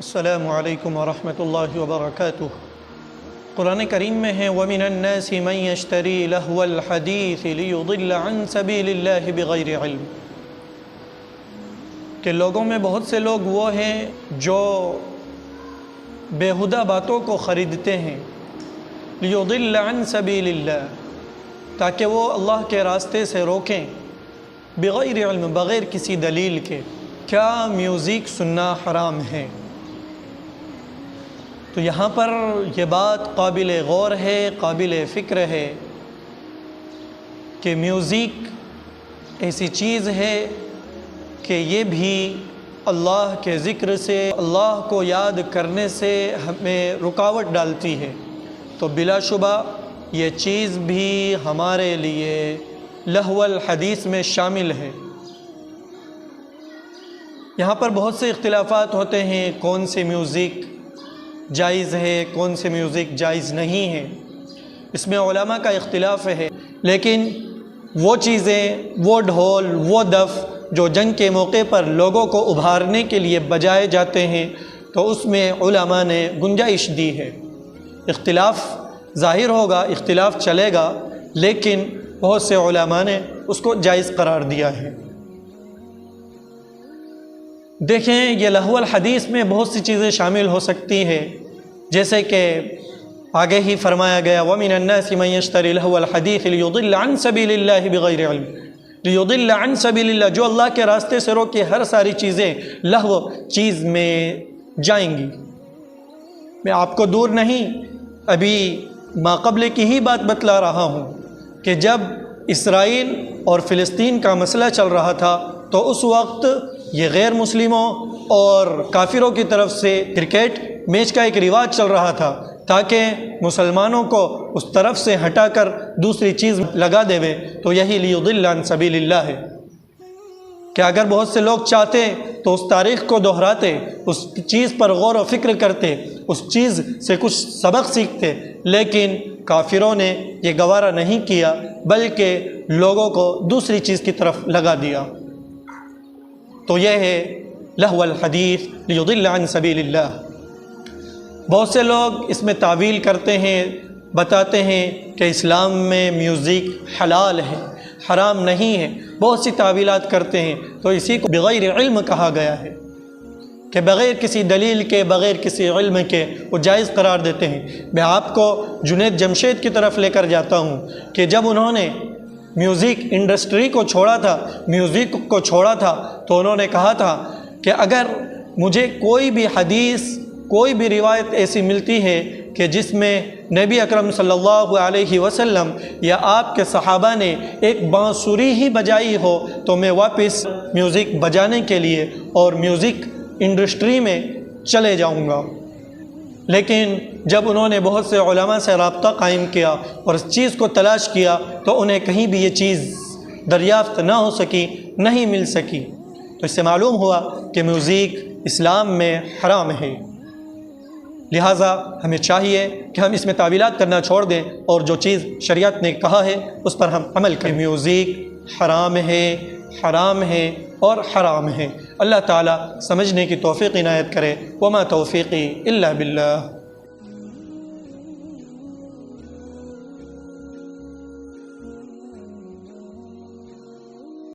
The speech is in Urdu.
السلام علیکم ورحمۃ اللہ وبرکاتہ۔ قرآن کریم میں ہے وَمِنَ النَّاسِ مَن يَشْتَرِي لَهْوَ الْحَدِيثِ لِيُضِلَّ عَن سَبِيلِ اللَّهِ بِغَيْرِ علم، کہ لوگوں میں بہت سے لوگ وہ ہیں جو بیہودہ باتوں کو خریدتے ہیں، لِيُضِلَّ عَن سَبِيلِ اللَّهِ، تاکہ وہ اللہ کے راستے سے روکیں، بغیر علم، بغیر کسی دلیل کے۔ کیا میوزک سننا حرام ہے؟ تو یہاں پر یہ بات قابل غور ہے، قابل فکر ہے کہ میوزک ایسی چیز ہے کہ یہ بھی اللہ کے ذکر سے، اللہ کو یاد کرنے سے ہمیں رکاوٹ ڈالتی ہے، تو بلا شبہ یہ چیز بھی ہمارے لیے لہو الحدیث میں شامل ہے۔ یہاں پر بہت سے اختلافات ہوتے ہیں، کون سے میوزک جائز ہے، کون سے میوزک جائز نہیں ہے، اس میں علماء کا اختلاف ہے، لیکن وہ چیزیں، وہ ڈھول، وہ دف جو جنگ کے موقع پر لوگوں کو ابھارنے کے لیے بجائے جاتے ہیں، تو اس میں علماء نے گنجائش دی ہے۔ اختلاف ظاہر ہوگا، اختلاف چلے گا، لیکن بہت سے علماء نے اس کو جائز قرار دیا ہے۔ دیکھیں، یہ لہو الحدیث میں بہت سی چیزیں شامل ہو سکتی ہیں، جیسے کہ آگے ہی فرمایا گیا وَمِنَ النَّاسِ مَن يَشْتَرِي لَهْوَ الْحَدِيثِ لِيُضِلَّ عَن سَبِيلِ اللَّهِ بِغَيْرِ عِلْمٍ، لِيُضِلَّ عَن سَبِيلِ اللَّهِ، جو اللہ کے راستے سے روکے، ہر ساری چیزیں لہو چیز میں جائیں گی۔ میں آپ کو دور نہیں، ابھی ماقبل کی ہی بات بتلا رہا ہوں کہ جب اسرائیل اور فلسطین کا مسئلہ چل رہا تھا، تو اس وقت یہ غیر مسلموں اور کافروں کی طرف سے کرکٹ میچ کا ایک رواج چل رہا تھا، تاکہ مسلمانوں کو اس طرف سے ہٹا کر دوسری چیز لگا دیوے، تو یہی لیضل عن سبیل اللہ ہے کہ اگر بہت سے لوگ چاہتے تو اس تاریخ کو دہراتے، اس چیز پر غور و فکر کرتے، اس چیز سے کچھ سبق سیکھتے، لیکن کافروں نے یہ گوارا نہیں کیا، بلکہ لوگوں کو دوسری چیز کی طرف لگا دیا۔ تو یہ ہے لہو الحدیث لیضل عن سبیل اللہ۔ بہت سے لوگ اس میں تعویل کرتے ہیں، بتاتے ہیں کہ اسلام میں میوزک حلال ہے، حرام نہیں ہے، بہت سی تعویلات کرتے ہیں، تو اسی کو بغیر علم کہا گیا ہے کہ بغیر کسی دلیل کے، بغیر کسی علم کے وہ جائز قرار دیتے ہیں۔ میں آپ کو جنید جمشید کی طرف لے کر جاتا ہوں کہ جب انہوں نے میوزک انڈسٹری کو چھوڑا تھا، میوزک کو چھوڑا تھا، تو انہوں نے کہا تھا کہ اگر مجھے کوئی بھی حدیث، کوئی بھی روایت ایسی ملتی ہے کہ جس میں نبی اکرم صلی اللہ علیہ وسلم یا آپ کے صحابہ نے ایک بانسری ہی بجائی ہو، تو میں واپس میوزک بجانے کے لیے اور میوزک انڈسٹری میں چلے جاؤں گا۔ لیکن جب انہوں نے بہت سے علماء سے رابطہ قائم کیا اور اس چیز کو تلاش کیا، تو انہیں کہیں بھی یہ چیز دریافت نہ ہو سکی، نہیں مل سکی، تو اس سے معلوم ہوا کہ میوزک اسلام میں حرام ہے۔ لہٰذا ہمیں چاہیے کہ ہم اس میں تعویلات کرنا چھوڑ دیں اور جو چیز شریعت نے کہا ہے اس پر ہم عمل کریں۔ میوزک حرام ہے، حرام ہے اور حرام ہے۔ اللہ تعالیٰ سمجھنے کی توفیق عنایت کرے۔ وما توفیقی الا باللہ۔